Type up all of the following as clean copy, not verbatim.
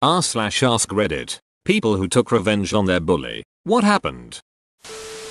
r/AskReddit. People who took revenge on their bully. What happened?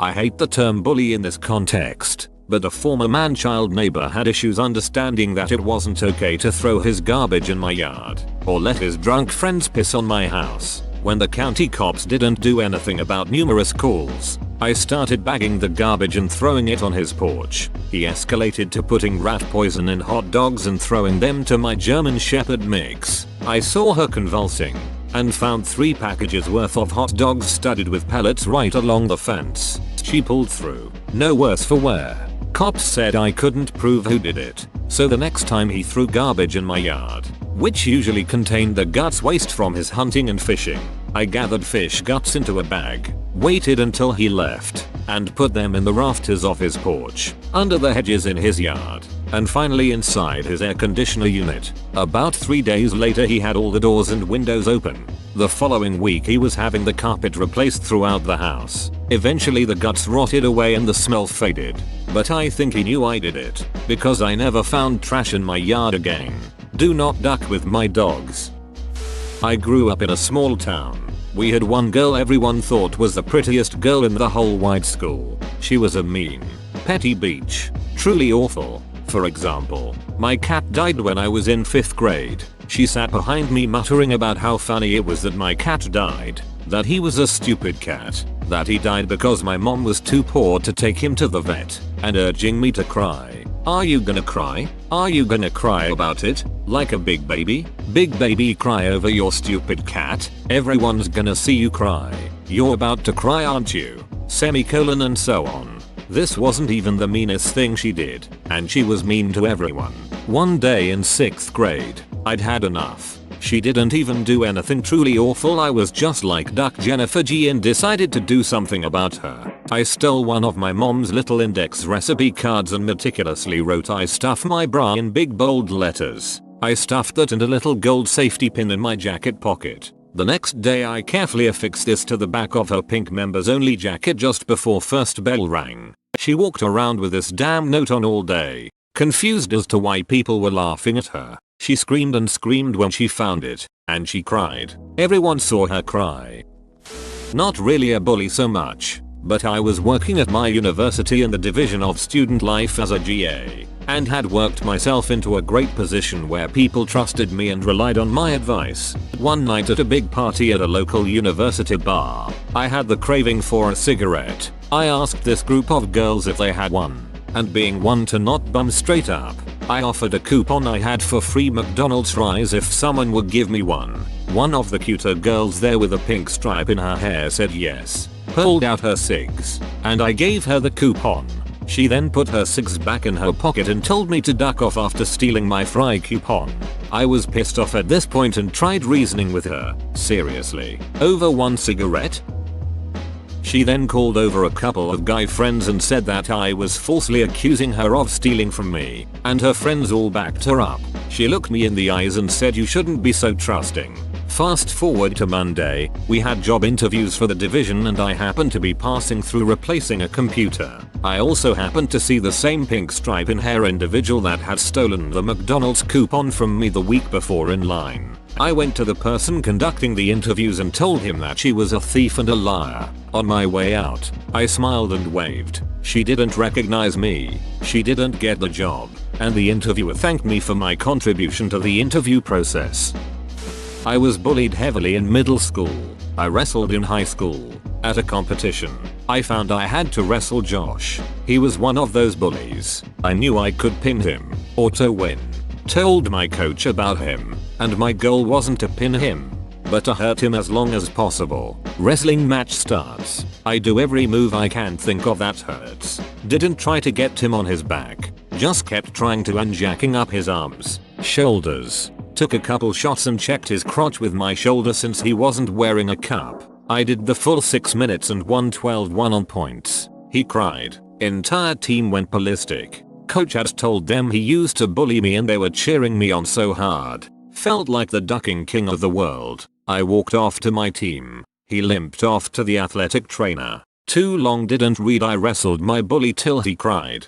I hate the term bully in this context, but a former man-child neighbor had issues understanding that it wasn't okay to throw his garbage in my yard, or let his drunk friends piss on my house. When the county cops didn't do anything about numerous calls, I started bagging the garbage and throwing it on his porch. He escalated to putting rat poison in hot dogs and throwing them to my German Shepherd mix. I saw her convulsing and found 3 packages worth of hot dogs studded with pellets right along the fence. She pulled through. No worse for wear. Cops said I couldn't prove who did it, so the next time he threw garbage in my yard, which usually contained the guts waste from his hunting and fishing, I gathered fish guts into a bag, waited until he left, and put them in the rafters of his porch, under the hedges in his yard, and finally inside his air conditioner unit. About 3 days later he had all the doors and windows open. The following week he was having the carpet replaced throughout the house. Eventually the guts rotted away and the smell faded. But I think he knew I did it, because I never found trash in my yard again. Do not duck with my dogs. I grew up in a small town. We had one girl everyone thought was the prettiest girl in the whole wide school. She was a mean, petty bitch. Truly awful. For example, my cat died when I was in 5th grade. She sat behind me muttering about how funny it was that my cat died, that he was a stupid cat, that he died because my mom was too poor to take him to the vet, and urging me to cry. Are you gonna cry? Are you gonna cry about it? Like a big baby? Big baby cry over your stupid cat? Everyone's gonna see you cry. You're about to cry, aren't you? Semicolon and so on. This wasn't even the meanest thing she did, and she was mean to everyone. One day in 6th grade, I'd had enough. She didn't even do anything truly awful. I was just like Duck Jennifer G and decided to do something about her. I stole one of my mom's little index recipe cards and meticulously wrote "I stuff my bra" in big bold letters. I stuffed that and a little gold safety pin in my jacket pocket. The next day I carefully affixed this to the back of her pink members only jacket just before first bell rang. She walked around with this damn note on all day, confused as to why people were laughing at her. She screamed and screamed when she found it, and she cried. Everyone saw her cry. Not really a bully so much, but I was working at my university in the division of student life as a GA, and had worked myself into a great position where people trusted me and relied on my advice. One night at a big party at a local university bar, I had the craving for a cigarette. I asked this group of girls if they had one, and being one to not bum straight up, I offered a coupon I had for free McDonald's fries if someone would give me one. One of the cuter girls there with a pink stripe in her hair said yes, pulled out her cigs, and I gave her the coupon. She then put her cigs back in her pocket and told me to duck off after stealing my fry coupon. I was pissed off at this point and tried reasoning with her. Seriously, over one cigarette? She then called over a couple of guy friends and said that I was falsely accusing her of stealing from me, and her friends all backed her up. She looked me in the eyes and said, "You shouldn't be so trusting." Fast forward to Monday, we had job interviews for the division and I happened to be passing through replacing a computer. I also happened to see the same pink stripe in hair individual that had stolen the McDonald's coupon from me the week before in line. I went to the person conducting the interviews and told him that she was a thief and a liar. On my way out, I smiled and waved. She didn't recognize me. She didn't get the job, and the interviewer thanked me for my contribution to the interview process. I was bullied heavily in middle school. I wrestled in high school. At a competition, I found I had to wrestle Josh. He was one of those bullies. I knew I could pin him, or to win. Told my coach about him, and my goal wasn't to pin him, but to hurt him as long as possible. Wrestling match starts. I do every move I can think of that hurts. Didn't try to get him on his back, just kept trying to and jacking up his arms, shoulders. Took a couple shots and checked his crotch with my shoulder since he wasn't wearing a cup. I did the full 6 minutes and won 12-1 on points. He cried. Entire team went ballistic. Coach had told them he used to bully me and they were cheering me on so hard. Felt like the ducking king of the world. I walked off to my team. He limped off to the athletic trainer. Too long didn't read. I wrestled my bully till he cried.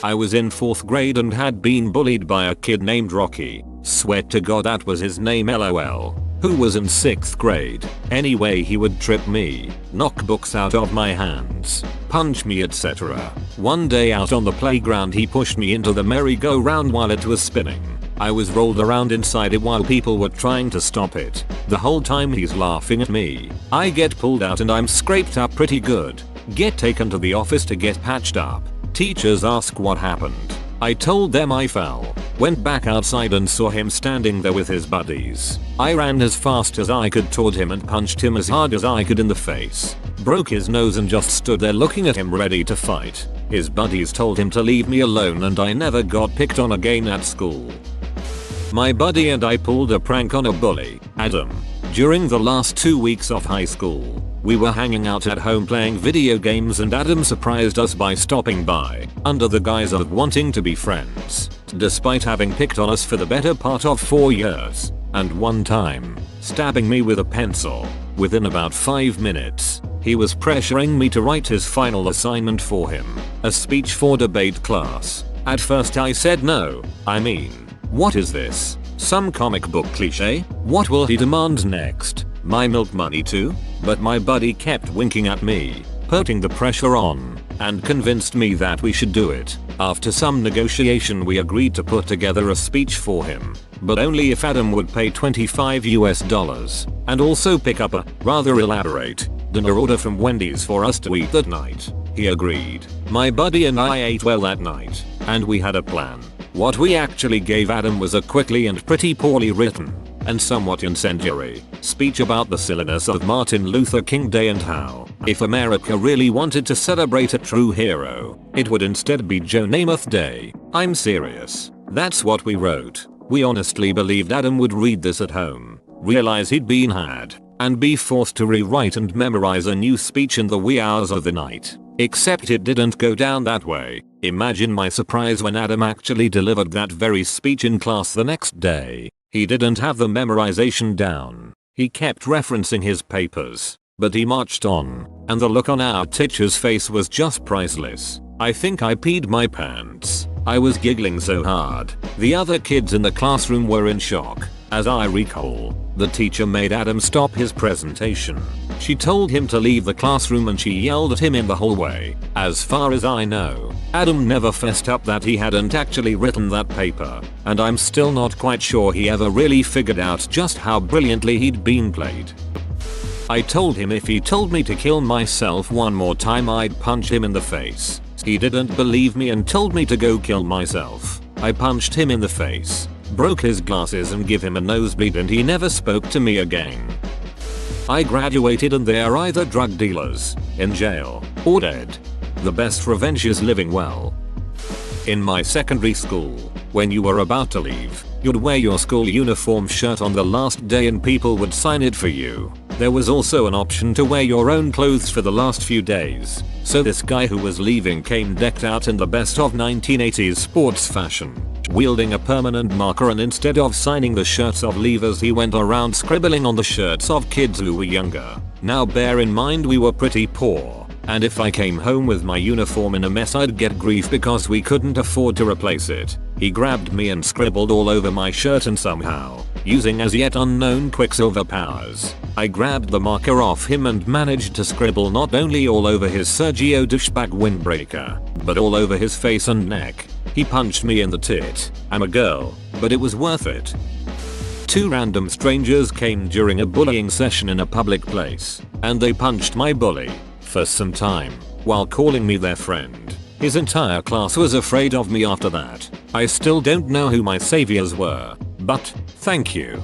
I was in 4th grade and had been bullied by a kid named Rocky. Swear to God that was his name, LOL. who was in 6th grade. Anyway, he would trip me, knock books out of my hands, punch me, etc. One day out on the playground he pushed me into the merry-go-round while it was spinning. I was rolled around inside it while people were trying to stop it. The whole time he's laughing at me. I get pulled out and I'm scraped up pretty good. Get taken to the office to get patched up. Teachers ask what happened. I told them I fell. Went back outside and saw him standing there with his buddies. I ran as fast as I could toward him and punched him as hard as I could in the face. Broke his nose and just stood there looking at him ready to fight. His buddies told him to leave me alone and I never got picked on again at school. My buddy and I pulled a prank on a bully, Adam. During the last 2 weeks of high school, we were hanging out at home playing video games and Adam surprised us by stopping by, under the guise of wanting to be friends, despite having picked on us for the better part of 4 years, and one time, stabbing me with a pencil. Within about 5 minutes, he was pressuring me to write his final assignment for him, a speech for debate class. At first I said no. I mean, what is this? Some comic book cliche? What will he demand next? My milk money too? But my buddy kept winking at me, putting the pressure on, and convinced me that we should do it. After some negotiation we agreed to put together a speech for him, but only if Adam would pay $25 and also pick up a rather elaborate dinner order from Wendy's for us to eat that night. He agreed. My buddy and I ate well that night, and we had a plan. What we actually gave Adam was a quickly and pretty poorly written, and somewhat incendiary, speech about the silliness of Martin Luther King Day and how, if America really wanted to celebrate a true hero, it would instead be Joe Namath Day. I'm serious. That's what we wrote. We honestly believed Adam would read this at home, realize he'd been had, and be forced to rewrite and memorize a new speech in the wee hours of the night. Except it didn't go down that way. Imagine my surprise when Adam actually delivered that very speech in class the next day. He didn't have the memorization down. He kept referencing his papers, but he marched on, and the look on our teacher's face was just priceless. I think I peed my pants. I was giggling so hard. The other kids in the classroom were in shock. As I recall, the teacher made Adam stop his presentation. She told him to leave the classroom and she yelled at him in the hallway. As far as I know, Adam never fessed up that he hadn't actually written that paper, and I'm still not quite sure he ever really figured out just how brilliantly he'd been played. I told him if he told me to kill myself one more time I'd punch him in the face. He didn't believe me and told me to go kill myself. I punched him in the face, broke his glasses and gave him a nosebleed, and he never spoke to me again. I graduated and they're either drug dealers, in jail, or dead. The best revenge is living well. In my secondary school, when you were about to leave, you'd wear your school uniform shirt on the last day and people would sign it for you. There was also an option to wear your own clothes for the last few days. So this guy who was leaving came decked out in the best of 1980s sports fashion, wielding a permanent marker, and instead of signing the shirts of leavers he went around scribbling on the shirts of kids who were younger. Now bear in mind we were pretty poor, and if I came home with my uniform in a mess I'd get grief because we couldn't afford to replace it. He grabbed me and scribbled all over my shirt, and somehow, using as yet unknown Quicksilver powers, I grabbed the marker off him and managed to scribble not only all over his Sergio douchebag windbreaker, but all over his face and neck. He punched me in the tit. I'm a girl, but it was worth it. 2 random strangers came during a bullying session in a public place, and they punched my bully for some time while calling me their friend. His entire class was afraid of me after that. I still don't know who my saviors were, but thank you.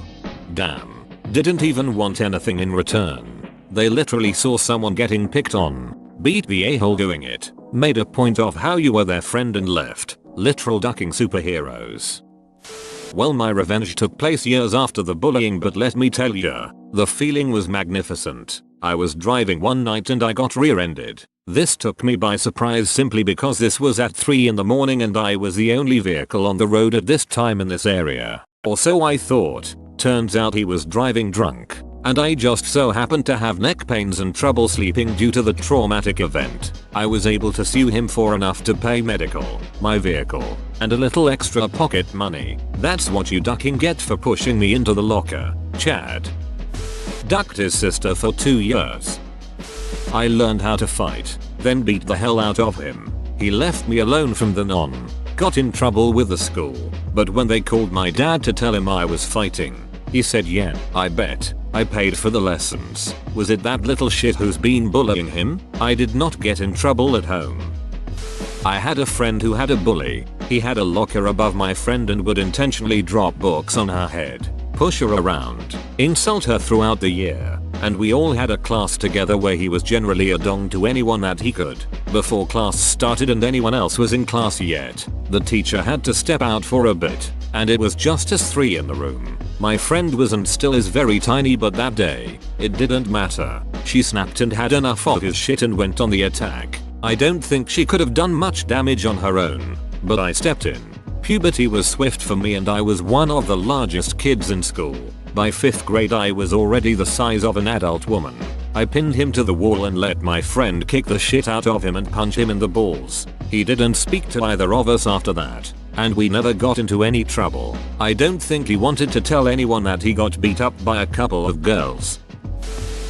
Damn. Didn't even want anything in return. They literally saw someone getting picked on, beat the a-hole doing it, made a point of how you were their friend and left. Literal ducking superheroes. Well, my revenge took place years after the bullying, but let me tell ya, the feeling was magnificent. I was driving one night and I got rear-ended. This took me by surprise simply because this was at 3 in the morning and I was the only vehicle on the road at this time in this area. Or so I thought. Turns out he was driving drunk, and I just so happened to have neck pains and trouble sleeping due to the traumatic event. I was able to sue him for enough to pay medical, my vehicle, and a little extra pocket money. That's what you ducking get for pushing me into the locker, Chad. ducked his sister for 2 years. I learned how to fight, then beat the hell out of him. He left me alone from then on. Got in trouble with the school, but when they called my dad to tell him I was fighting, he said yeah, I bet. I paid for the lessons. Was it that little shit who's been bullying him? I did not get in trouble at home. I had a friend who had a bully. He had a locker above my friend and would intentionally drop books on her head, push her around, insult her throughout the year, and we all had a class together where he was generally a dong to anyone that he could. Before class started and anyone else was in class yet, the teacher had to step out for a bit, and it was just us three in the room. My friend was and still is very tiny, but that day, it didn't matter. She snapped and had enough of his shit and went on the attack. I don't think she could have done much damage on her own, but I stepped in. Puberty was swift for me and I was one of the largest kids in school. By 5th grade I was already the size of an adult woman. I pinned him to the wall and let my friend kick the shit out of him and punch him in the balls. He didn't speak to either of us after that, and we never got into any trouble. I don't think he wanted to tell anyone that he got beat up by a couple of girls.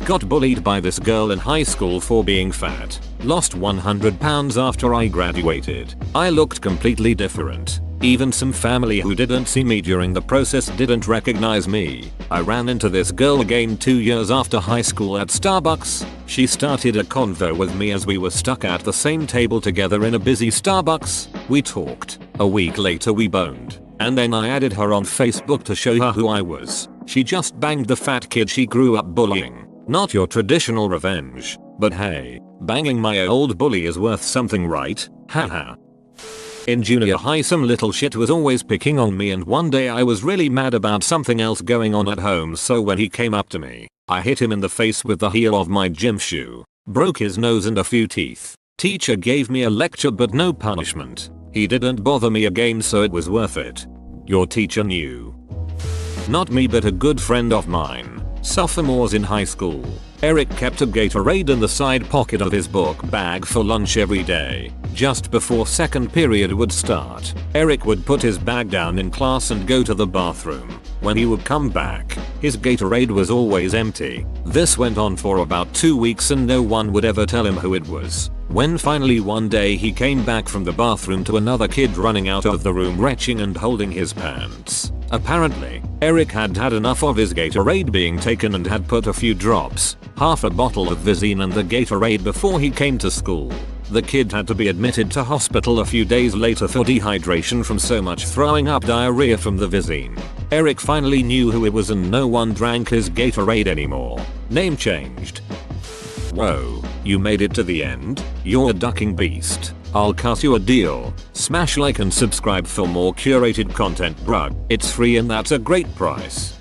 Got bullied by this girl in high school for being fat. Lost 100 pounds after I graduated. I looked completely different. Even some family who didn't see me during the process didn't recognize me. I ran into this girl again 2 years after high school at Starbucks. She started a convo with me as we were stuck at the same table together in a busy Starbucks. We talked. A week later we boned. And then I added her on Facebook to show her who I was. She just banged the fat kid she grew up bullying. Not your traditional revenge. But hey, banging my old bully is worth something, right? Haha. In junior high some little shit was always picking on me and one day I was really mad about something else going on at home, so when he came up to me, I hit him in the face with the heel of my gym shoe. Broke his nose and a few teeth. Teacher gave me a lecture but no punishment. He didn't bother me again, so it was worth it. Your teacher knew. Not me but a good friend of mine. Sophomores in high school. Eric kept a Gatorade in the side pocket of his book bag for lunch every day. Just before second period would start, Eric would put his bag down in class and go to the bathroom. When he would come back, his Gatorade was always empty. This went on for about 2 weeks and no one would ever tell him who it was. When finally one day he came back from the bathroom to another kid running out of the room retching and holding his pants. Apparently, Eric had had enough of his Gatorade being taken and had put a few drops, half a bottle of Visine and the Gatorade before he came to school. The kid had to be admitted to hospital a few days later for dehydration from so much throwing up diarrhea from the Visine. Eric finally knew who it was and no one drank his Gatorade anymore. Name changed. Whoa, you made it to the end? You're a ducking beast. I'll cut you a deal. Smash like and subscribe for more curated content, bruh. It's free and that's a great price.